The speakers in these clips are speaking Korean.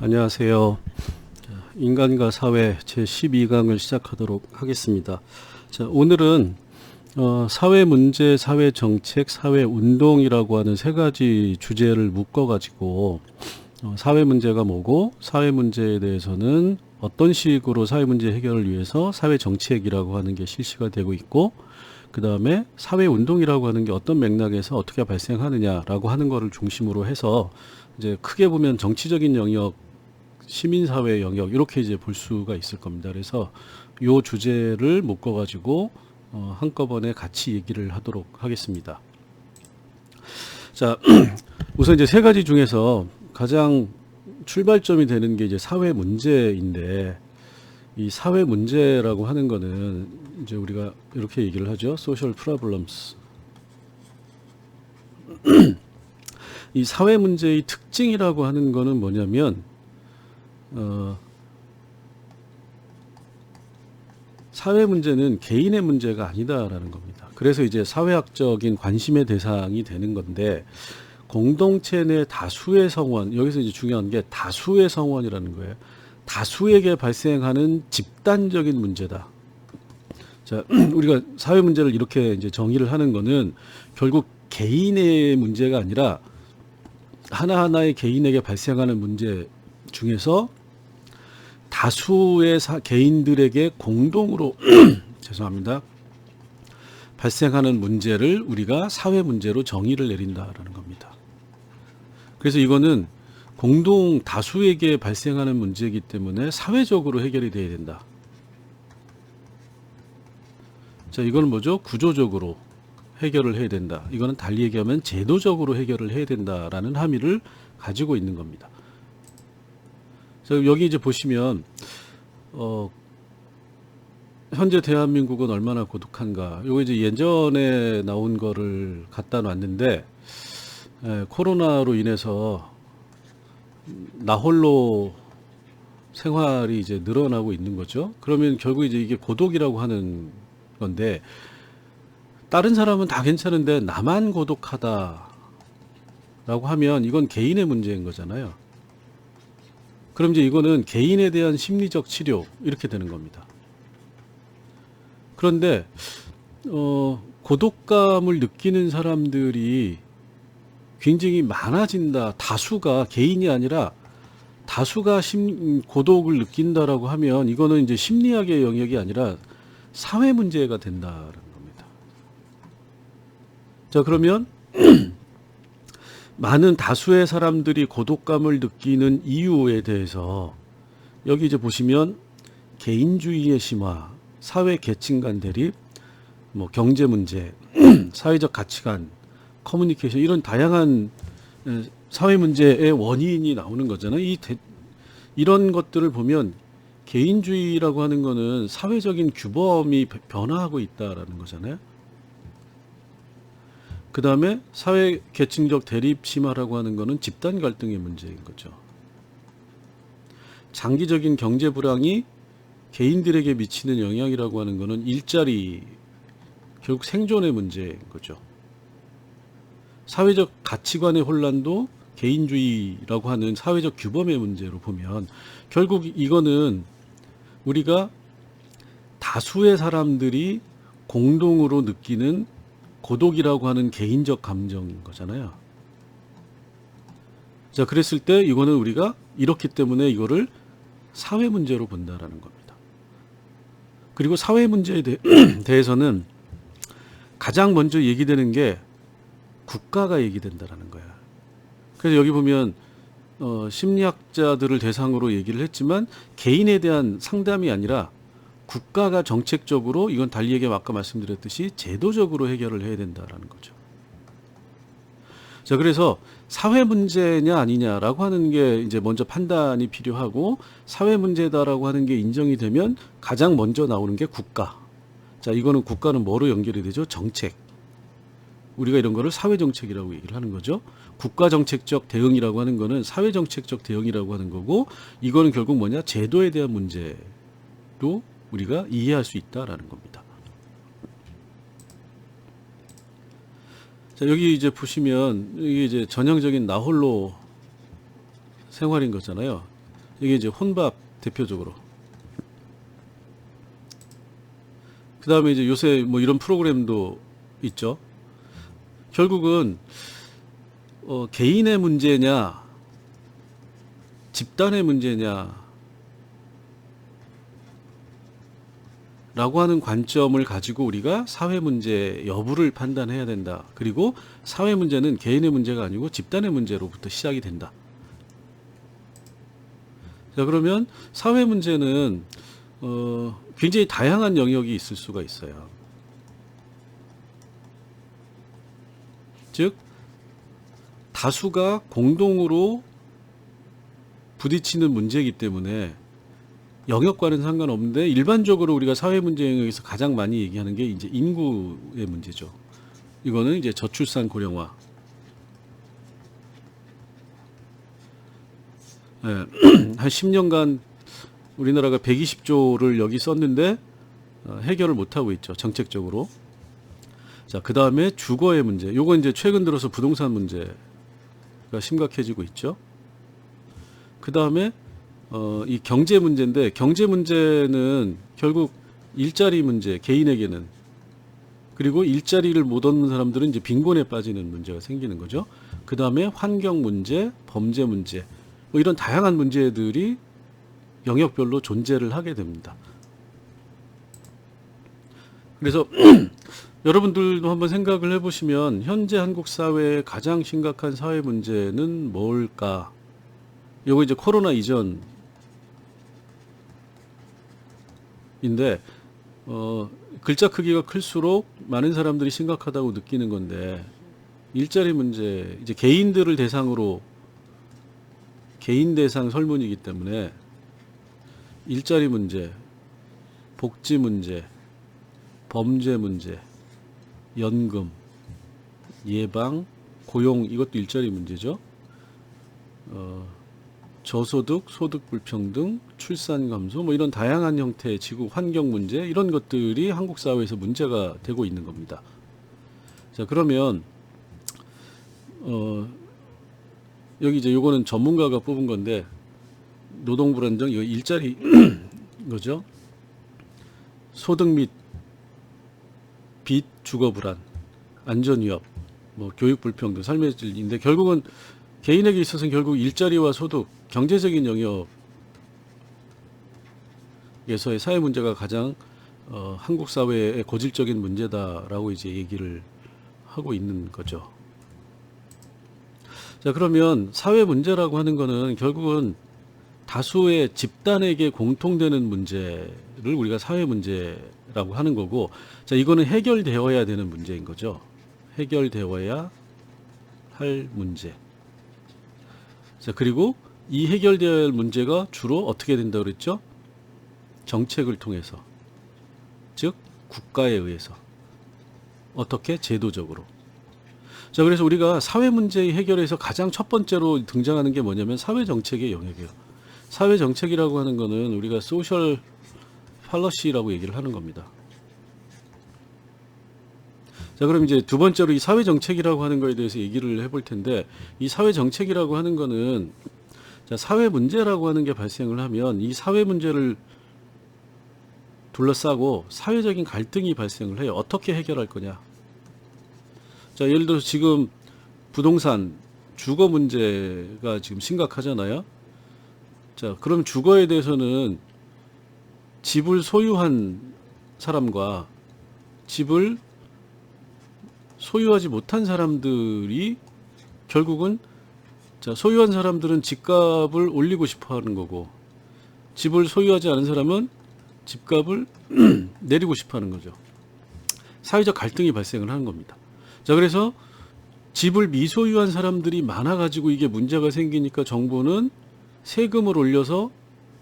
안녕하세요. 인간과 사회 제12강을 시작하도록 하겠습니다. 자, 오늘은 사회 문제, 사회 정책, 사회 운동이라고 하는 세 가지 주제를 묶어 가지고 사회 문제가 뭐고, 사회 문제에 대해서는 어떤 식으로 사회 문제 해결을 위해서 사회 정책이라고 하는 게 실시가 되고 있고, 그 다음에 사회 운동이라고 하는 게 어떤 맥락에서 어떻게 발생하느냐라고 하는 거를 중심으로 해서 이제 크게 보면 정치적인 영역, 시민사회 영역 이렇게 이제 볼 수가 있을 겁니다. 그래서 요 주제를 묶어 가지고 한꺼번에 같이 얘기를 하도록 하겠습니다. 자, 우선 이제 세 가지 중에서 가장 출발점이 되는 게 이제 사회 문제인데, 이 사회 문제라고 하는 거는 이제 우리가 이렇게 얘기를 하죠. social problems. 이 사회 문제의 특징이라고 하는 거는 뭐냐면 사회 문제는 개인의 문제가 아니다라는 겁니다. 그래서 이제 사회학적인 관심의 대상이 되는 건데, 공동체 내 다수의 성원, 여기서 이제 중요한 게 다수의 성원이라는 거예요. 다수에게 발생하는 집단적인 문제다. 자, 우리가 사회 문제를 이렇게 이제 정의를 하는 거는 결국 개인의 문제가 아니라 하나하나의 개인에게 발생하는 문제 중에서 다수의 개인들에게 공동으로 죄송합니다. 발생하는 문제를 우리가 사회 문제로 정의를 내린다라는 겁니다. 그래서 이거는 공동 다수에게 발생하는 문제이기 때문에 사회적으로 해결이 돼야 된다. 자, 이건 뭐죠? 구조적으로 해결을 해야 된다. 이거는 달리 얘기하면 제도적으로 해결을 해야 된다라는 함의를 가지고 있는 겁니다. 자, 여기 이제 보시면 현재 대한민국은 얼마나 고독한가. 요거 이제 예전에 나온 거를 갖다 놨는데, 코로나로 인해서 나 홀로 생활이 이제 늘어나고 있는 거죠. 그러면 결국 이제 이게 고독이라고 하는 건데, 다른 사람은 다 괜찮은데 나만 고독하다라고 하면 이건 개인의 문제인 거잖아요. 그럼 이제 이거는 개인에 대한 심리적 치료 이렇게 되는 겁니다. 그런데 고독감을 느끼는 사람들이 굉장히 많아진다. 다수가 개인이 아니라 다수가 고독을 느낀다라고 하면 이거는 이제 심리학의 영역이 아니라 사회 문제가 된다라는 겁니다. 자, 그러면 많은 다수의 사람들이 고독감을 느끼는 이유에 대해서 여기 이제 보시면 개인주의의 심화, 사회 계층 간 대립, 뭐 경제 문제, 사회적 가치관, 커뮤니케이션 이런 다양한 사회 문제의 원인이 나오는 거잖아요. 이런 것들을 보면 개인주의라고 하는 거는 사회적인 규범이 변화하고 있다라는 거잖아요. 그 다음에 사회 계층적 대립 심화라고 하는 거는 집단 갈등의 문제인 거죠. 장기적인 경제 불황이 개인들에게 미치는 영향이라고 하는 거는 일자리, 결국 생존의 문제인 거죠. 사회적 가치관의 혼란도 개인주의라고 하는 사회적 규범의 문제로 보면 결국 이거는 우리가 다수의 사람들이 공동으로 느끼는 고독이라고 하는 개인적 감정인 거잖아요. 자, 그랬을 때 이거는 우리가 이렇기 때문에 이거를 사회 문제로 본다라는 겁니다. 그리고 사회 문제에 대해서는 가장 먼저 얘기되는 게 국가가 얘기된다라는 거야. 그래서 여기 보면 심리학자들을 대상으로 얘기를 했지만 개인에 대한 상담이 아니라 국가가 정책적으로, 이건 달리 얘기하면 아까 말씀드렸듯이 제도적으로 해결을 해야 된다라는 거죠. 자, 그래서 사회 문제냐 아니냐라고 하는 게 이제 먼저 판단이 필요하고, 사회 문제다라고 하는 게 인정이 되면 가장 먼저 나오는 게 국가. 자, 이거는 국가는 뭐로 연결이 되죠? 정책. 우리가 이런 거를 사회 정책이라고 얘기를 하는 거죠. 국가 정책적 대응이라고 하는 거는 사회 정책적 대응이라고 하는 거고, 이거는 결국 뭐냐? 제도에 대한 문제로 우리가 이해할 수 있다라는 겁니다. 자, 여기 이제 보시면 이게 이제 전형적인 나 홀로 생활인 거잖아요. 이게 이제 혼밥 대표적으로. 그 다음에 이제 요새 뭐 이런 프로그램도 있죠. 결국은 개인의 문제냐, 집단의 문제냐, 라고 하는 관점을 가지고 우리가 사회 문제 여부를 판단해야 된다. 그리고 사회 문제는 개인의 문제가 아니고 집단의 문제로부터 시작이 된다. 자, 그러면 사회 문제는 굉장히 다양한 영역이 있을 수가 있어요. 즉 다수가 공동으로 부딪히는 문제이기 때문에 영역과는 상관없는데, 일반적으로 우리가 사회 문제 영역에서 가장 많이 얘기하는 게 이제 인구의 문제죠. 이거는 이제 저출산 고령화. 네. 한 10년간 우리나라가 120조를 여기 썼는데 해결을 못하고 있죠, 정책적으로. 자, 그 다음에 주거의 문제. 요거 이제 최근 들어서 부동산 문제가 심각해지고 있죠. 그 다음에 이 경제 문제인데, 경제 문제는 결국 일자리 문제, 개인에게는. 그리고 일자리를 못 얻는 사람들은 이제 빈곤에 빠지는 문제가 생기는 거죠. 그 다음에 환경 문제, 범죄 문제, 뭐 이런 다양한 문제들이 영역별로 존재를 하게 됩니다. 그래서 여러분들도 한번 생각을 해보시면 현재 한국 사회의 가장 심각한 사회 문제는 뭘까? 요거 이제 코로나 이전인데, 글자 크기가 클수록 많은 사람들이 심각하다고 느끼는 건데, 일자리 문제, 이제 개인들을 대상으로, 개인 대상 설문이기 때문에 일자리 문제, 복지 문제, 범죄 문제, 연금, 예방, 고용, 이것도 일자리 문제죠. 저소득, 소득 불평등, 출산 감소, 뭐 이런 다양한 형태의 지구 환경 문제, 이런 것들이 한국 사회에서 문제가 되고 있는 겁니다. 자, 그러면 여기 이제 요거는 전문가가 뽑은 건데, 노동 불안정, 이거 일자리 거죠. 소득 및 빚, 주거 불안, 안전 위협, 뭐 교육 불평등, 삶의 질인데, 결국은 개인에게 있어서는 결국 일자리와 소득, 경제적인 영역에서의 사회 문제가 가장 한국 사회의 고질적인 문제다라고 이제 얘기를 하고 있는 거죠. 자, 그러면 사회 문제라고 하는 거는 결국은 다수의 집단에게 공통되는 문제를 우리가 사회 문제라고 하는 거고, 자, 이거는 해결되어야 되는 문제인 거죠. 해결되어야 할 문제. 자, 그리고 이 해결되어야 할 문제가 주로 어떻게 된다고 그랬죠? 정책을 통해서. 즉, 국가에 의해서. 어떻게? 제도적으로. 자, 그래서 우리가 사회 문제의 해결에서 가장 첫 번째로 등장하는 게 뭐냐면 사회정책의 영역이에요. 사회정책이라고 하는 거는 우리가 소셜 팔러시라고 얘기를 하는 겁니다. 자, 그럼 이제 두 번째로 이 사회정책이라고 하는 거에 대해서 얘기를 해볼 텐데, 이 사회정책이라고 하는 거는, 자, 사회 문제라고 하는 게 발생을 하면 이 사회 문제를 둘러싸고 사회적인 갈등이 발생을 해요. 어떻게 해결할 거냐. 자, 예를 들어서 지금 부동산, 주거 문제가 지금 심각하잖아요. 자, 그럼 주거에 대해서는 집을 소유한 사람과 집을 소유하지 못한 사람들이 결국은, 자, 소유한 사람들은 집값을 올리고 싶어 하는 거고, 집을 소유하지 않은 사람은 집값을 내리고 싶어 하는 거죠. 사회적 갈등이 발생을 하는 겁니다. 자, 그래서 집을 미소유한 사람들이 많아가지고 이게 문제가 생기니까 정부는 세금을 올려서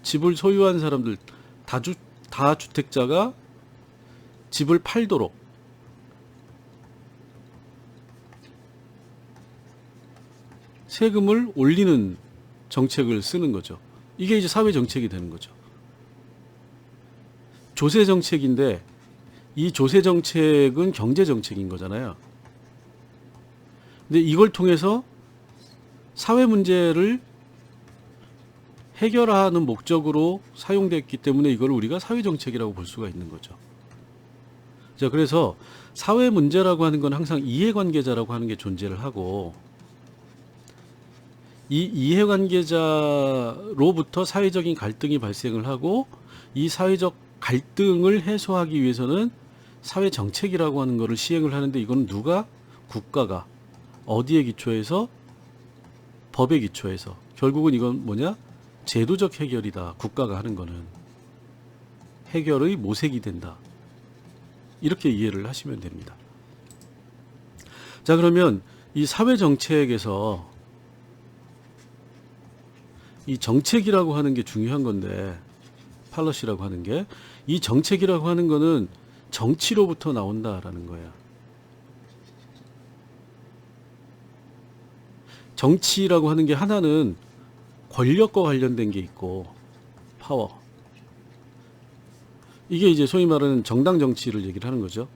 집을 소유한 사람들, 다주택자가 집을 팔도록 세금을 올리는 정책을 쓰는 거죠. 이게 이제 사회 정책이 되는 거죠. 조세 정책인데, 이 조세 정책은 경제 정책인 거잖아요. 근데 이걸 통해서 사회 문제를 해결하는 목적으로 사용됐기 때문에 이걸 우리가 사회정책이라고 볼 수가 있는 거죠. 자, 그래서 사회 문제라고 하는 건 항상 이해관계자라고 하는 게 존재를 하고, 이 이해관계자로부터 사회적인 갈등이 발생을 하고, 이 사회적 갈등을 해소하기 위해서는 사회정책이라고 하는 것을 시행을 하는데, 이건 누가? 국가가. 어디에 기초해서? 법에 기초해서. 결국은 이건 뭐냐? 제도적 해결이다. 국가가 하는 거는. 해결의 모색이 된다. 이렇게 이해를 하시면 됩니다. 자, 그러면 이 사회정책에서 이 정책이라고 하는 게 중요한 건데, 팔러시라고 하는 게, 이 정책이라고 하는 거는 정치로부터 나온다라는 거야. 정치라고 하는 게 하나는 권력과 관련된 게 있고, 파워. 이게 이제 소위 말하는 정당 정치를 얘기를 하는 거죠.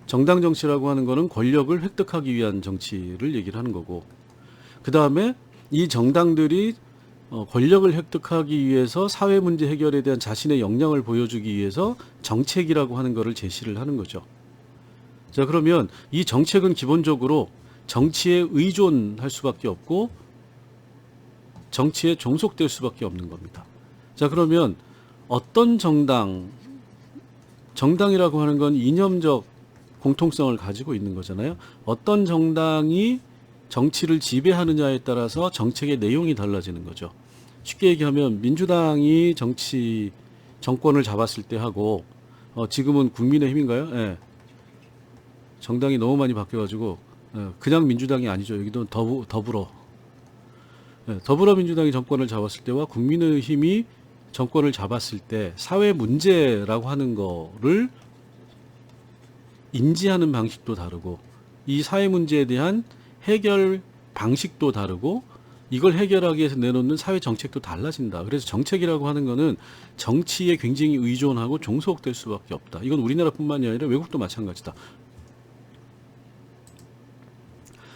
정당 정치라고 하는 거는 권력을 획득하기 위한 정치를 얘기를 하는 거고, 그 다음에 이 정당들이 권력을 획득하기 위해서 사회 문제 해결에 대한 자신의 역량을 보여주기 위해서 정책이라고 하는 것을 제시를 하는 거죠. 자, 그러면 이 정책은 기본적으로 정치에 의존할 수밖에 없고 정치에 종속될 수밖에 없는 겁니다. 자, 그러면 어떤 정당이라고 하는 건 이념적 공통성을 가지고 있는 거잖아요. 어떤 정당이 정치를 지배하느냐에 따라서 정책의 내용이 달라지는 거죠. 쉽게 얘기하면 민주당이 정권을 잡았을 때 하고, 지금은 국민의힘인가요? 예. 정당이 너무 많이 바뀌어가지고, 그냥 민주당이 아니죠. 여기도 더불어. 예, 더불어민주당이 정권을 잡았을 때와 국민의힘이 정권을 잡았을 때 사회 문제라고 하는 거를 인지하는 방식도 다르고, 이 사회 문제에 대한 해결 방식도 다르고, 이걸 해결하기 위해서 내놓는 사회 정책도 달라진다. 그래서 정책이라고 하는 거는 정치에 굉장히 의존하고 종속될 수밖에 없다. 이건 우리나라뿐만이 아니라 외국도 마찬가지다.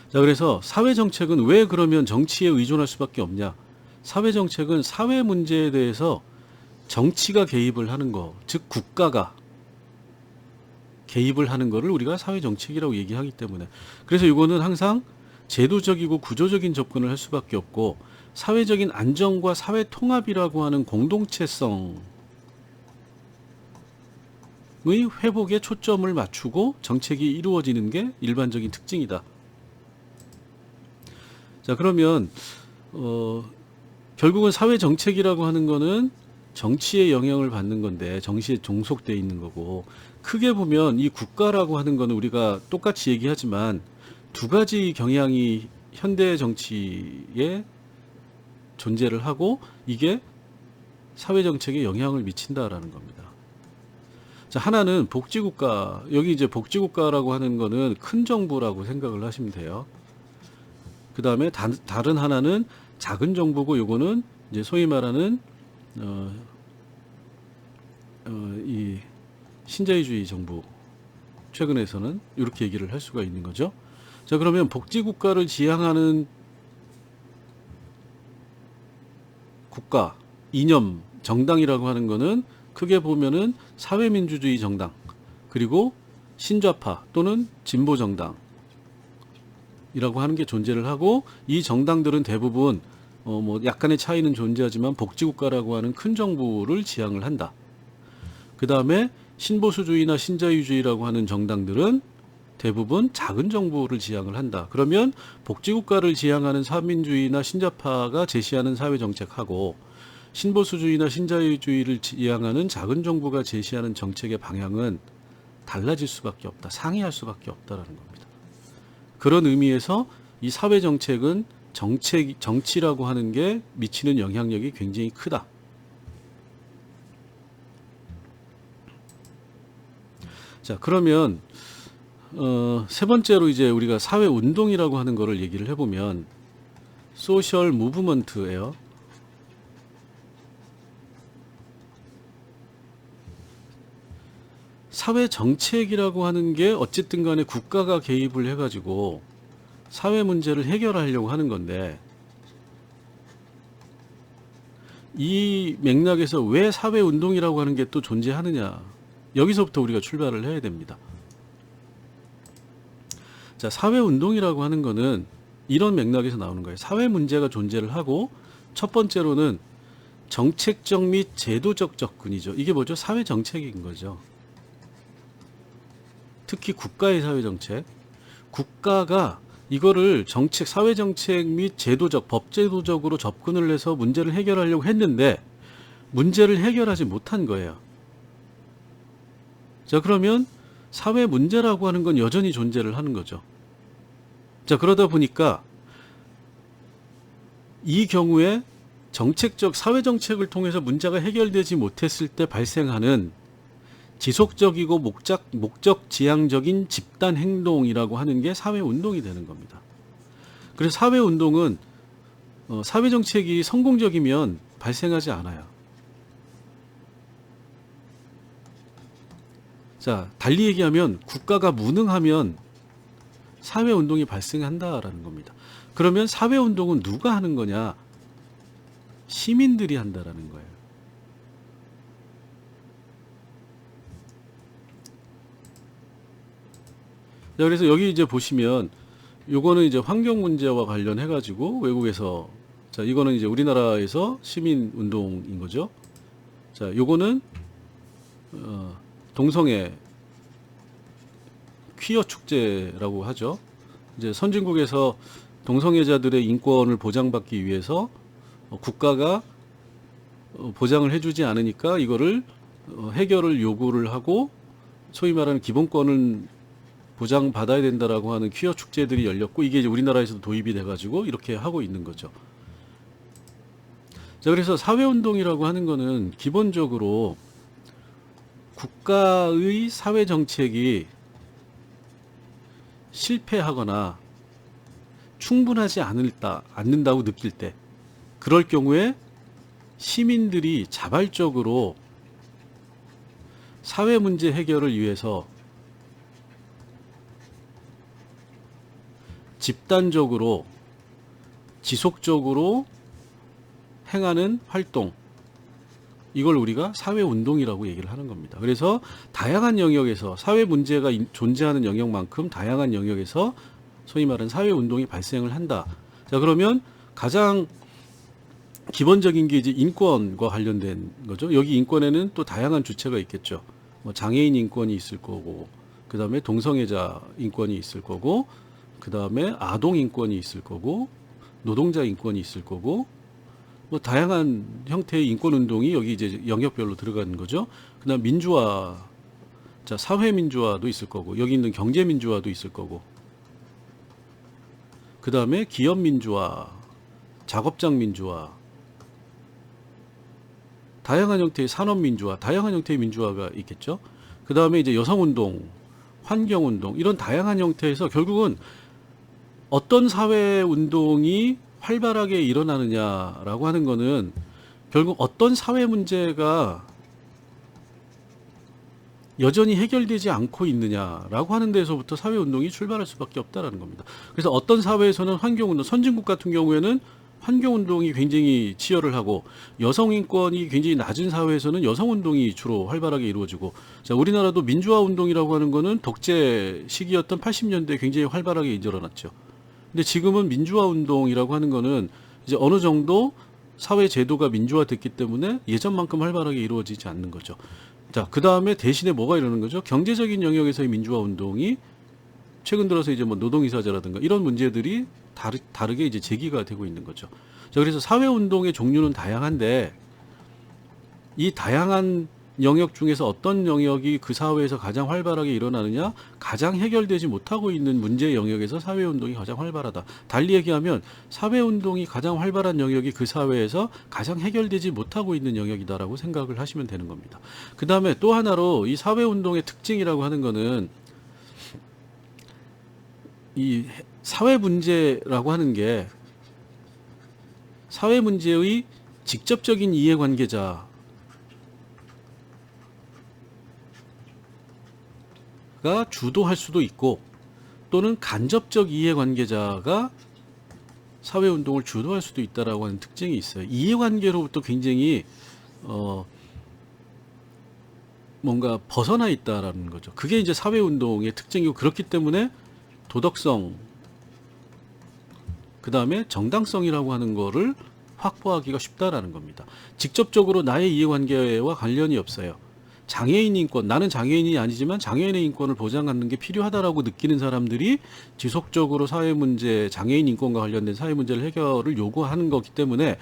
자, 그래서 사회 정책은 왜 그러면 정치에 의존할 수밖에 없냐? 사회 정책은 사회 문제에 대해서 정치가 개입을 하는 거, 즉 국가가 개입을 하는 거를 우리가 사회 정책이라고 얘기하기 때문에, 그래서 이거는 항상 제도적이고 구조적인 접근을 할 수밖에 없고, 사회적인 안정과 사회 통합이라고 하는 공동체성의 회복에 초점을 맞추고 정책이 이루어지는 게 일반적인 특징이다. 자, 그러면 결국은 사회 정책이라고 하는 거는 정치의 영향을 받는 건데 정치에 종속되어 있는 거고, 크게 보면 이 국가라고 하는 거는 우리가 똑같이 얘기하지만 두 가지 경향이 현대 정치에 존재를 하고, 이게 사회 정책에 영향을 미친다라는 겁니다. 자, 하나는 복지국가. 여기 이제 복지국가라고 하는 거는 큰 정부라고 생각을 하시면 돼요. 그 다음에 다른 하나는 작은 정부고, 요거는 이제 소위 말하는 이 신자유주의 정부, 최근에서는 이렇게 얘기를 할 수가 있는 거죠. 자, 그러면 복지국가를 지향하는 국가, 이념, 정당이라고 하는 거는 크게 보면은 사회민주주의 정당, 그리고 신좌파 또는 진보정당 이라고 하는 게 존재를 하고, 이 정당들은 대부분 뭐 약간의 차이는 존재하지만 복지국가라고 하는 큰 정부를 지향을 한다. 그 다음에 신보수주의나 신자유주의라고 하는 정당들은 대부분 작은 정부를 지향을 한다. 그러면 복지국가를 지향하는 사민주의나 신좌파가 제시하는 사회정책하고, 신보수주의나 신자유주의를 지향하는 작은 정부가 제시하는 정책의 방향은 달라질 수밖에 없다. 상이할 수밖에 없다라는 겁니다. 그런 의미에서 이 사회정책은 정치라고 하는 게 미치는 영향력이 굉장히 크다. 자, 그러면 세 번째로 이제 우리가 사회 운동이라고 하는 거를 얘기를 해보면 소셜 무브먼트예요. 사회 정책이라고 하는 게 어쨌든 간에 국가가 개입을 해가지고 사회 문제를 해결하려고 하는 건데, 이 맥락에서 왜 사회운동이라고 하는 게 또 존재하느냐, 여기서부터 우리가 출발을 해야 됩니다. 자, 사회운동이라고 하는 거는 이런 맥락에서 나오는 거예요. 사회 문제가 존재를 하고, 첫 번째로는 정책적 및 제도적 접근이죠. 이게 뭐죠? 사회 정책인 거죠. 특히 국가의 사회 정책. 국가가 이거를 정책, 사회 정책 및 제도적, 법제도적으로 접근을 해서 문제를 해결하려고 했는데 문제를 해결하지 못한 거예요. 자, 그러면 사회 문제라고 하는 건 여전히 존재를 하는 거죠. 자, 그러다 보니까 이 경우에 정책적, 사회 정책을 통해서 문제가 해결되지 못했을 때 발생하는 지속적이고 목적 지향적인 집단 행동이라고 하는 게 사회 운동이 되는 겁니다. 그래서 사회 운동은 사회 정책이 성공적이면 발생하지 않아요. 자, 달리 얘기하면 국가가 무능하면 사회 운동이 발생한다라는 겁니다. 그러면 사회 운동은 누가 하는 거냐? 시민들이 한다라는 거예요. 자, 그래서 여기 이제 보시면 요거는 이제 환경 문제와 관련해 가지고 외국에서, 자, 이거는 이제 우리나라에서 시민 운동인 거죠. 자, 요거는 동성애 퀴어 축제라고 하죠. 이제 선진국에서 동성애자들의 인권을 보장받기 위해서 국가가 보장을 해주지 않으니까 이거를 해결을 요구를 하고, 소위 말하는 기본권을 보장받아야 된다라고 하는 퀴어 축제들이 열렸고, 이게 이제 우리나라에서도 도입이 돼가지고 이렇게 하고 있는 거죠. 자, 그래서 사회운동이라고 하는 거는 기본적으로 국가의 사회 정책이 실패하거나 충분하지 않는다고 느낄 때, 그럴 경우에 시민들이 자발적으로 사회 문제 해결을 위해서 집단적으로 지속적으로 행하는 활동, 이걸 우리가 사회운동이라고 얘기를 하는 겁니다. 그래서 다양한 영역에서, 사회 문제가 존재하는 영역만큼 다양한 영역에서 소위 말하는 사회운동이 발생을 한다. 자, 그러면 가장 기본적인 게 이제 인권과 관련된 거죠. 여기 인권에는 또 다양한 주체가 있겠죠. 뭐 장애인 인권이 있을 거고, 그 다음에 동성애자 인권이 있을 거고, 그 다음에 아동 인권이 있을 거고, 노동자 인권이 있을 거고, 뭐 다양한 형태의 인권 운동이 여기 이제 영역별로 들어가는 거죠. 그 다음 민주화, 자, 사회 민주화도 있을 거고, 여기 있는 경제 민주화도 있을 거고, 그 다음에 기업 민주화, 작업장 민주화, 다양한 형태의 산업 민주화, 다양한 형태의 민주화가 있겠죠. 그 다음에 이제 여성 운동, 환경 운동, 이런 다양한 형태에서 결국은 어떤 사회 운동이 활발하게 일어나느냐라고 하는 거는 결국 어떤 사회 문제가 여전히 해결되지 않고 있느냐라고 하는 데서부터 사회 운동이 출발할 수밖에 없다라는 겁니다. 그래서 어떤 사회에서는 환경 운동, 선진국 같은 경우에는 환경 운동이 굉장히 치열을 하고, 여성 인권이 굉장히 낮은 사회에서는 여성 운동이 주로 활발하게 이루어지고, 자, 우리나라도 민주화 운동이라고 하는 거는 독재 시기였던 80년대에 굉장히 활발하게 일어났죠. 근데 지금은 민주화 운동이라고 하는 거는 이제 어느 정도 사회 제도가 민주화됐기 때문에 예전만큼 활발하게 이루어지지 않는 거죠. 자, 그 다음에 대신에 뭐가 이러는 거죠? 경제적인 영역에서의 민주화 운동이 최근 들어서 이제 뭐 노동이사제라든가 이런 문제들이 다르게 이제 제기가 되고 있는 거죠. 자, 그래서 사회 운동의 종류는 다양한데, 이 다양한 영역 중에서 어떤 영역이 그 사회에서 가장 활발하게 일어나느냐, 가장 해결되지 못하고 있는 문제 영역에서 사회운동이 가장 활발하다. 달리 얘기하면 사회운동이 가장 활발한 영역이 그 사회에서 가장 해결되지 못하고 있는 영역이다라고 생각을 하시면 되는 겁니다. 그 다음에 또 하나로 이 사회운동의 특징이라고 하는 거는, 이 사회 문제라고 하는 게 사회 문제의 직접적인 이해관계자 주도할 수도 있고, 또는 간접적 이해관계자가 사회운동을 주도할 수도 있다라고 하는 특징이 있어요. 이해관계로부터 굉장히 뭔가 벗어나 있다라는 거죠. 그게 이제 사회운동의 특징이고, 그렇기 때문에 도덕성, 그 다음에 정당성이라고 하는 거를 확보하기가 쉽다라는 겁니다. 직접적으로 나의 이해관계와 관련이 없어요. 장애인 인권, 나는 장애인이 아니지만 장애인의 인권을 보장하는 게 필요하다라고 느끼는 사람들이 지속적으로 사회 문제, 장애인 인권과 관련된 사회 문제를 해결을 요구하는 거기 때문에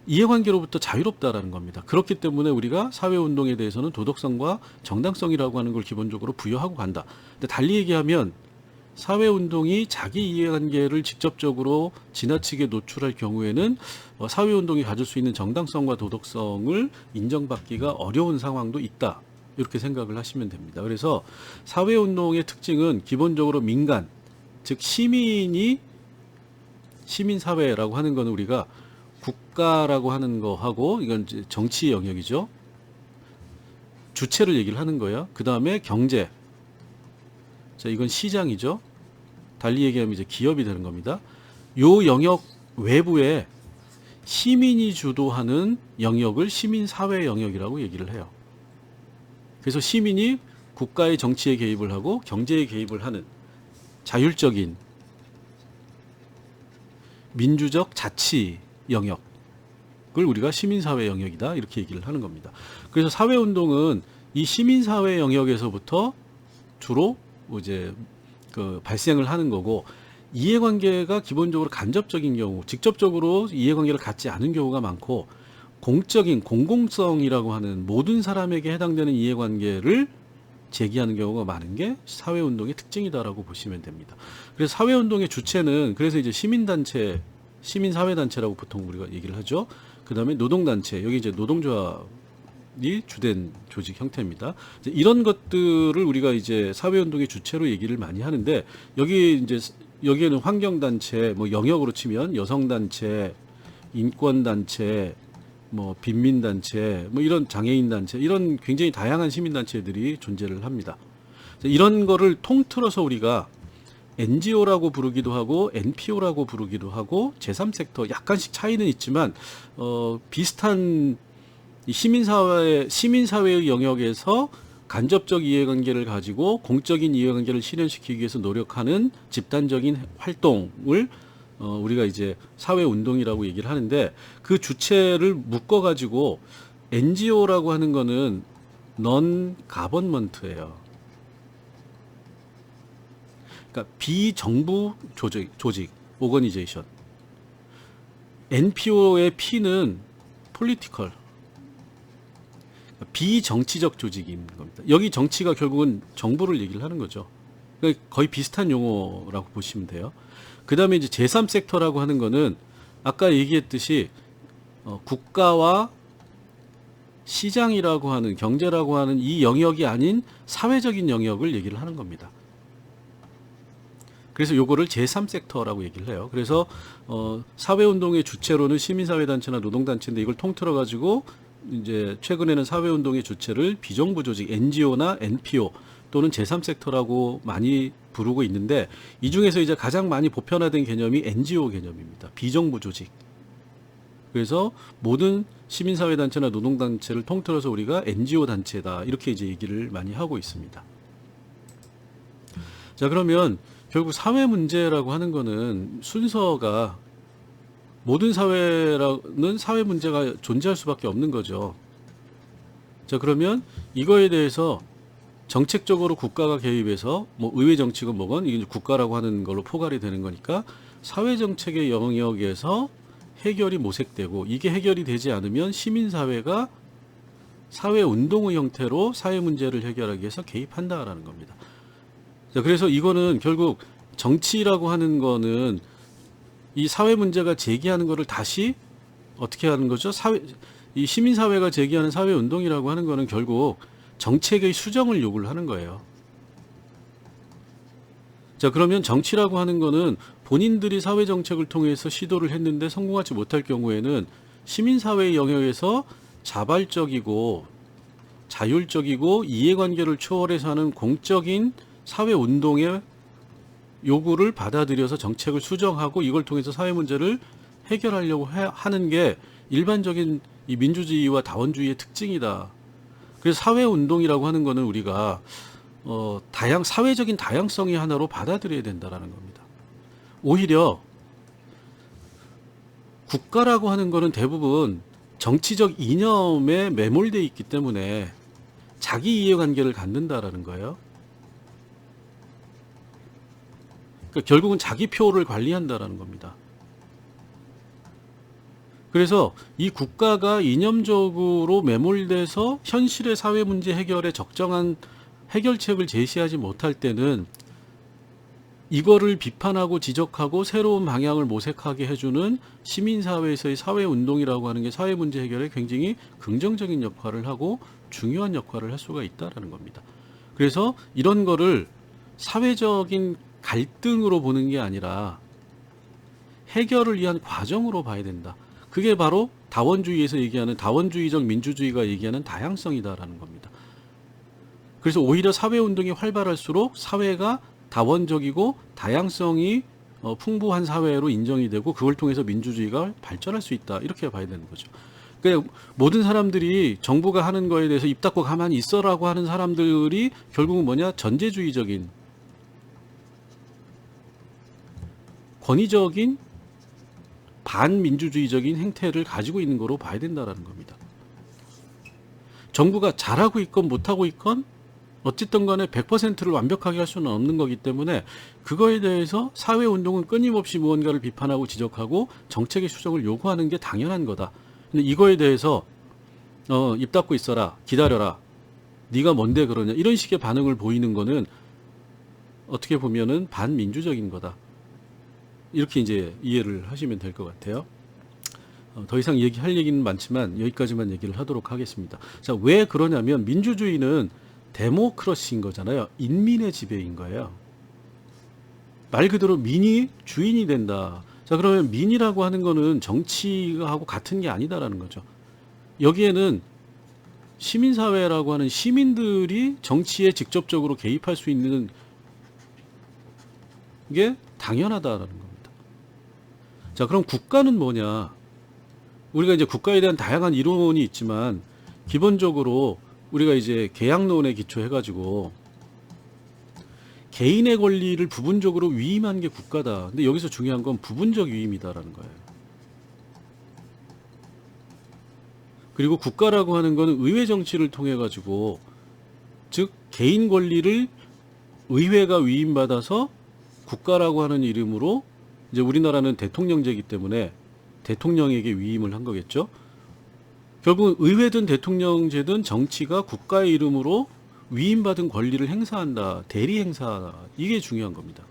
이해관계로부터 자유롭다라는 겁니다. 그렇기 때문에 우리가 사회운동에 대해서는 도덕성과 정당성이라고 하는 걸 기본적으로 부여하고 간다. 근데 달리 얘기하면 사회운동이 자기 이해관계를 직접적으로 지나치게 노출할 경우에는 사회운동이 가질 수 있는 정당성과 도덕성을 인정받기가 어려운 상황도 있다. 이렇게 생각을 하시면 됩니다. 그래서 사회운동의 특징은 기본적으로 민간, 즉 시민사회라고 하는 거는 우리가 국가라고 하는 거하고, 이건 이제 정치 영역이죠. 주체를 얘기를 하는 거예요. 그 다음에 경제. 자, 이건 시장이죠. 달리 얘기하면 이제 기업이 되는 겁니다. 요 영역 외부에 시민이 주도하는 영역을 시민사회 영역이라고 얘기를 해요. 그래서 시민이 국가의 정치에 개입을 하고 경제에 개입을 하는 자율적인 민주적 자치 영역을 우리가 시민사회 영역이다, 이렇게 얘기를 하는 겁니다. 그래서 사회운동은 이 시민사회 영역에서부터 주로 이제 발생을 하는 거고, 이해관계가 기본적으로 간접적인 경우, 직접적으로 이해관계를 갖지 않은 경우가 많고, 공적인 공공성이라고 하는 모든 사람에게 해당되는 이해관계를 제기하는 경우가 많은 게 사회운동의 특징이다라고 보시면 됩니다. 그래서 사회운동의 주체는, 그래서 이제 시민단체, 시민사회단체라고 보통 우리가 얘기를 하죠. 그 다음에 노동단체, 여기 이제 노동조합이 주된 조직 형태입니다. 이런 것들을 우리가 이제 사회운동의 주체로 얘기를 많이 하는데, 여기에는 환경단체, 뭐 영역으로 치면 여성단체, 인권단체, 뭐 빈민단체, 뭐 이런 장애인단체, 이런 굉장히 다양한 시민단체들이 존재를 합니다. 이런 거를 통틀어서 우리가 NGO라고 부르기도 하고 NPO라고 부르기도 하고, 제3섹터 약간씩 차이는 있지만 비슷한 시민사회의 영역에서 간접적 이해관계를 가지고 공적인 이해관계를 실현시키기 위해서 노력하는 집단적인 활동을 우리가 이제 사회운동이라고 얘기를 하는데, 그 주체를 묶어가지고 NGO라고 하는 거는 non government예요. 그러니까 비정부 조직, organization. NPO의 P는 political, 비정치적 조직인 겁니다. 여기 정치가 결국은 정부를 얘기를 하는 거죠. 그러니까 거의 비슷한 용어라고 보시면 돼요. 그 다음에 이제 제3섹터라고 하는 거는 아까 얘기했듯이 국가와 시장이라고 하는, 경제라고 하는 이 영역이 아닌 사회적인 영역을 얘기를 하는 겁니다. 그래서 요거를 제3섹터라고 얘기를 해요. 그래서 사회운동의 주체로는 시민사회단체나 노동단체인데, 이걸 통틀어 가지고 이제 최근에는 사회운동의 주체를 비정부 조직, NGO나 NPO 또는 제3섹터라고 많이 부르고 있는데, 이 중에서 이제 가장 많이 보편화된 개념이 NGO 개념입니다. 비정부 조직. 그래서 모든 시민사회단체나 노동단체를 통틀어서 우리가 NGO 단체다, 이렇게 이제 얘기를 많이 하고 있습니다. 자, 그러면 결국 사회 문제라고 하는 거는 순서가, 모든 사회라는 사회 문제가 존재할 수밖에 없는 거죠. 자, 그러면 이거에 대해서 정책적으로 국가가 개입해서, 뭐 의회 정책은 뭐건 이게 국가라고 하는 걸로 포괄이 되는 거니까 사회 정책의 영역에서 해결이 모색되고, 이게 해결이 되지 않으면 시민사회가 사회 운동의 형태로 사회 문제를 해결하기 위해서 개입한다라는 겁니다. 자, 그래서 이거는 결국 정치라고 하는 거는 이 사회 문제가 제기하는 거를 다시 어떻게 하는 거죠? 이 시민사회가 제기하는 사회 운동이라고 하는 거는 결국 정책의 수정을 요구를 하는 거예요. 자, 그러면 정치라고 하는 거는 본인들이 사회 정책을 통해서 시도를 했는데 성공하지 못할 경우에는 시민사회의 영역에서 자발적이고 자율적이고 이해관계를 초월해서 하는 공적인 사회 운동의 요구를 받아들여서 정책을 수정하고 이걸 통해서 사회 문제를 해결하려고 하는 게 일반적인 이 민주주의와 다원주의의 특징이다. 그래서 사회운동이라고 하는 거는 우리가 사회적인 다양성의 하나로 받아들여야 된다라는 겁니다. 오히려 국가라고 하는 거는 대부분 정치적 이념에 매몰되어 있기 때문에 자기 이해관계를 갖는다라는 거예요. 그러니까 결국은 자기 표를 관리한다라는 겁니다. 그래서 이 국가가 이념적으로 매몰돼서 현실의 사회 문제 해결에 적정한 해결책을 제시하지 못할 때는 이거를 비판하고 지적하고 새로운 방향을 모색하게 해주는 시민사회에서의 사회운동이라고 하는 게 사회 문제 해결에 굉장히 긍정적인 역할을 하고 중요한 역할을 할 수가 있다는 겁니다. 그래서 이런 거를 사회적인 갈등으로 보는 게 아니라 해결을 위한 과정으로 봐야 된다. 그게 바로 다원주의에서 얘기하는 다원주의적 민주주의가 얘기하는 다양성이다라는 겁니다. 그래서 오히려 사회운동이 활발할수록 사회가 다원적이고 다양성이 풍부한 사회로 인정이 되고 그걸 통해서 민주주의가 발전할 수 있다. 이렇게 봐야 되는 거죠. 그러니까 모든 사람들이 정부가 하는 거에 대해서 입 닫고 가만히 있어라고 하는 사람들이 결국은 뭐냐? 전제주의적인 권위적인 반민주주의적인 행태를 가지고 있는 거로 봐야 된다는 겁니다. 정부가 잘하고 있건 못하고 있건 어쨌든 간에 100%를 완벽하게 할 수는 없는 거기 때문에 그거에 대해서 사회운동은 끊임없이 무언가를 비판하고 지적하고 정책의 수정을 요구하는 게 당연한 거다. 근데 이거에 대해서 입 닫고 있어라, 기다려라, 네가 뭔데 그러냐 이런 식의 반응을 보이는 거는 어떻게 보면은 반민주적인 거다. 이렇게 이제 이해를 하시면 될 것 같아요. 더 이상 할 얘기는 많지만 여기까지만 얘기를 하도록 하겠습니다. 자, 왜 그러냐면 민주주의는 데모크러시인 거잖아요. 인민의 지배인 거예요. 말 그대로 민이 주인이 된다. 자, 그러면 민이라고 하는 거는 정치하고 같은 게 아니다라는 거죠. 여기에는 시민사회라고 하는 시민들이 정치에 직접적으로 개입할 수 있는 게 당연하다라는 겁니다. 자, 그럼 국가는 뭐냐? 우리가 이제 국가에 대한 다양한 이론이 있지만 기본적으로 우리가 이제 계약론에 기초해가지고 개인의 권리를 부분적으로 위임한 게 국가다. 근데 여기서 중요한 건 부분적 위임이다라는 거예요. 그리고 국가라고 하는 건 의회 정치를 통해 가지고 즉 개인 권리를 의회가 위임받아서 국가라고 하는 이름으로 이제 우리나라는 대통령제이기 때문에 대통령에게 위임을 한 거겠죠. 결국은 의회든 대통령제든 정치가 국가의 이름으로 위임받은 권리를 행사한다. 대리 행사. 이게 중요한 겁니다.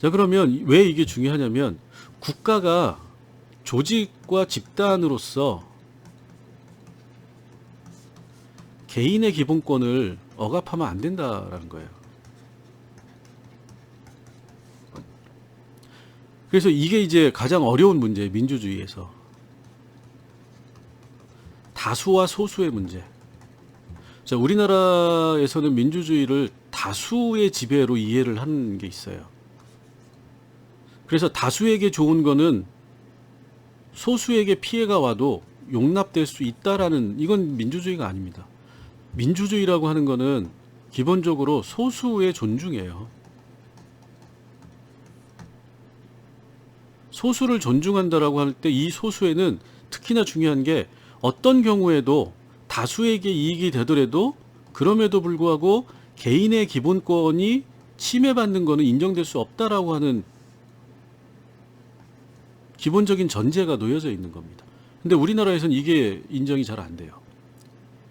자, 그러면 왜 이게 중요하냐면 국가가 조직과 집단으로서 개인의 기본권을 억압하면 안 된다라는 거예요. 그래서 이게 이제 가장 어려운 문제예요. 민주주의에서. 다수와 소수의 문제. 자, 우리나라에서는 민주주의를 다수의 지배로 이해를 하는 게 있어요. 그래서 다수에게 좋은 거는 소수에게 피해가 와도 용납될 수 있다라는, 이건 민주주의가 아닙니다. 민주주의라고 하는 거는 기본적으로 소수의 존중이에요. 소수를 존중한다라고 할 때 이 소수에는 특히나 중요한 게 어떤 경우에도 다수에게 이익이 되더라도 그럼에도 불구하고 개인의 기본권이 침해받는 것은 인정될 수 없다라고 하는 기본적인 전제가 놓여져 있는 겁니다. 근데 우리나라에서는 이게 인정이 잘 안 돼요.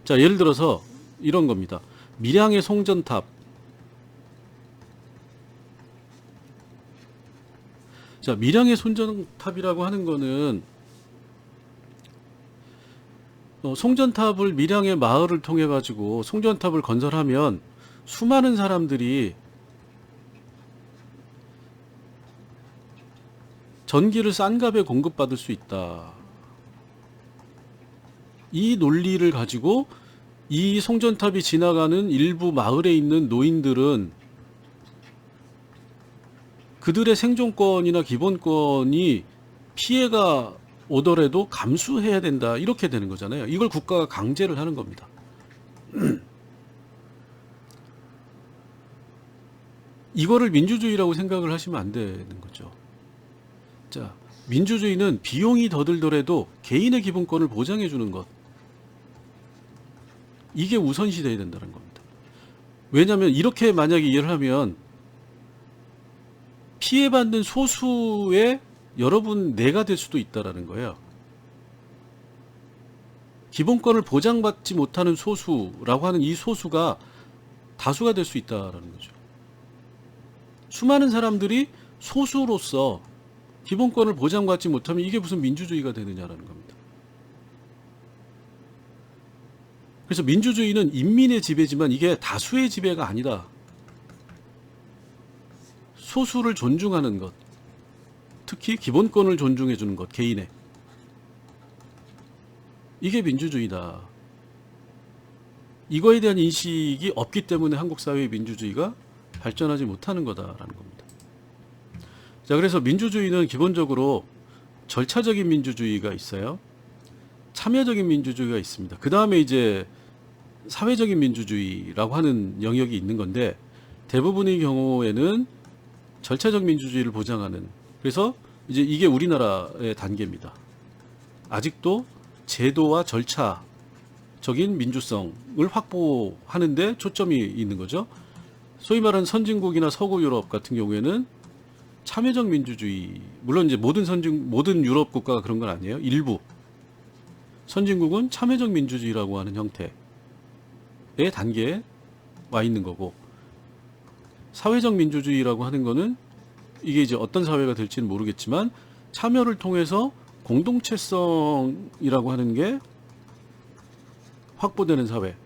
자, 예를 들어서 이런 겁니다. 밀양의 송전탑. 자, 밀양의 송전탑이라고 하는 거는 송전탑을 밀양의 마을을 통해 가지고 송전탑을 건설하면 수많은 사람들이 전기를 싼 값에 공급받을 수 있다. 이 논리를 가지고 이 송전탑이 지나가는 일부 마을에 있는 노인들은 그들의 생존권이나 기본권이 피해가 오더라도 감수해야 된다, 이렇게 되는 거잖아요. 이걸 국가가 강제를 하는 겁니다. 이거를 민주주의라고 생각을 하시면 안 되는 거죠. 자, 민주주의는 비용이 더 들더라도 개인의 기본권을 보장해 주는 것, 이게 우선시 돼야 된다는 겁니다. 왜냐하면 이렇게 만약에 이해를 하면 피해받는 소수의 여러분 내가 될 수도 있다라는 거예요. 기본권을 보장받지 못하는 소수라고 하는 이 소수가 다수가 될 수 있다라는 거죠. 수많은 사람들이 소수로서 기본권을 보장받지 못하면 이게 무슨 민주주의가 되느냐라는 겁니다. 그래서 민주주의는 인민의 지배지만 이게 다수의 지배가 아니다. 소수를 존중하는 것, 특히 기본권을 존중해 주는 것, 개인의, 이게 민주주의다. 이거에 대한 인식이 없기 때문에 한국 사회의 민주주의가 발전하지 못하는 거다라는 겁니다. 자, 그래서 민주주의는 기본적으로 절차적인 민주주의가 있어요. 참여적인 민주주의가 있습니다. 그 다음에 이제 사회적인 민주주의라고 하는 영역이 있는 건데, 대부분의 경우에는 절차적 민주주의를 보장하는, 그래서 이제 이게 우리나라의 단계입니다. 아직도 제도와 절차적인 민주성을 확보하는데 초점이 있는 거죠. 소위 말하는 선진국이나 서구 유럽 같은 경우에는 참여적 민주주의, 물론 이제 모든 유럽 국가가 그런 건 아니에요. 일부 선진국은 참여적 민주주의라고 하는 형태의 단계에 와 있는 거고, 사회적 민주주의라고 하는 거는 이게 이제 어떤 사회가 될지는 모르겠지만 참여를 통해서 공동체성이라고 하는 게 확보되는 사회,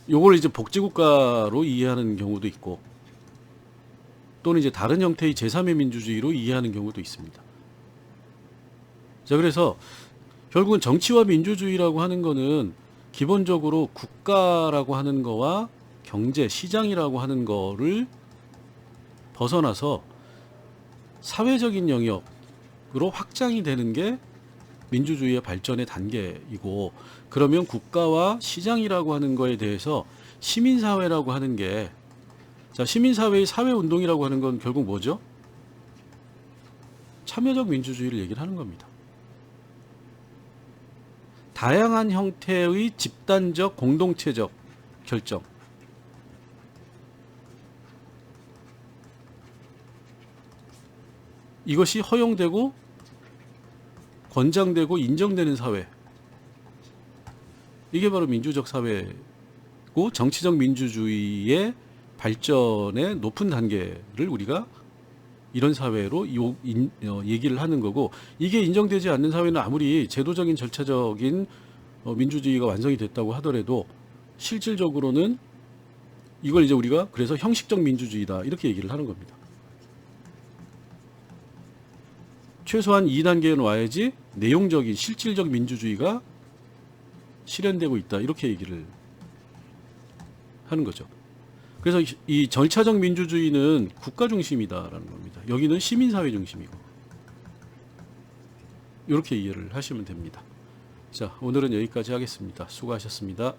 요걸 이제 복지국가로 이해하는 경우도 있고, 또는 이제 다른 형태의 제3의 민주주의로 이해하는 경우도 있습니다. 자, 그래서 결국은 정치와 민주주의라고 하는 거는 기본적으로 국가라고 하는 거와 경제, 시장이라고 하는 거를 벗어나서 사회적인 영역으로 확장이 되는 게 민주주의의 발전의 단계이고, 그러면 국가와 시장이라고 하는 거에 대해서 시민사회라고 하는 게, 자, 시민사회의 사회운동이라고 하는 건 결국 뭐죠? 참여적 민주주의를 얘기를 하는 겁니다. 다양한 형태의 집단적, 공동체적 결정, 이것이 허용되고 권장되고 인정되는 사회, 이게 바로 민주적 사회고, 정치적 민주주의의 발전의 높은 단계를 우리가 이런 사회로 얘기를 하는 거고, 이게 인정되지 않는 사회는 아무리 제도적인 절차적인 민주주의가 완성이 됐다고 하더라도 실질적으로는 이걸 이제 우리가 그래서 형식적 민주주의다, 이렇게 얘기를 하는 겁니다. 최소한 2단계는 와야지 내용적인 실질적 민주주의가 실현되고 있다, 이렇게 얘기를 하는 거죠. 그래서 이 절차적 민주주의는 국가 중심이다라는 겁니다. 여기는 시민사회 중심이고, 이렇게 이해를 하시면 됩니다. 자, 오늘은 여기까지 하겠습니다. 수고하셨습니다.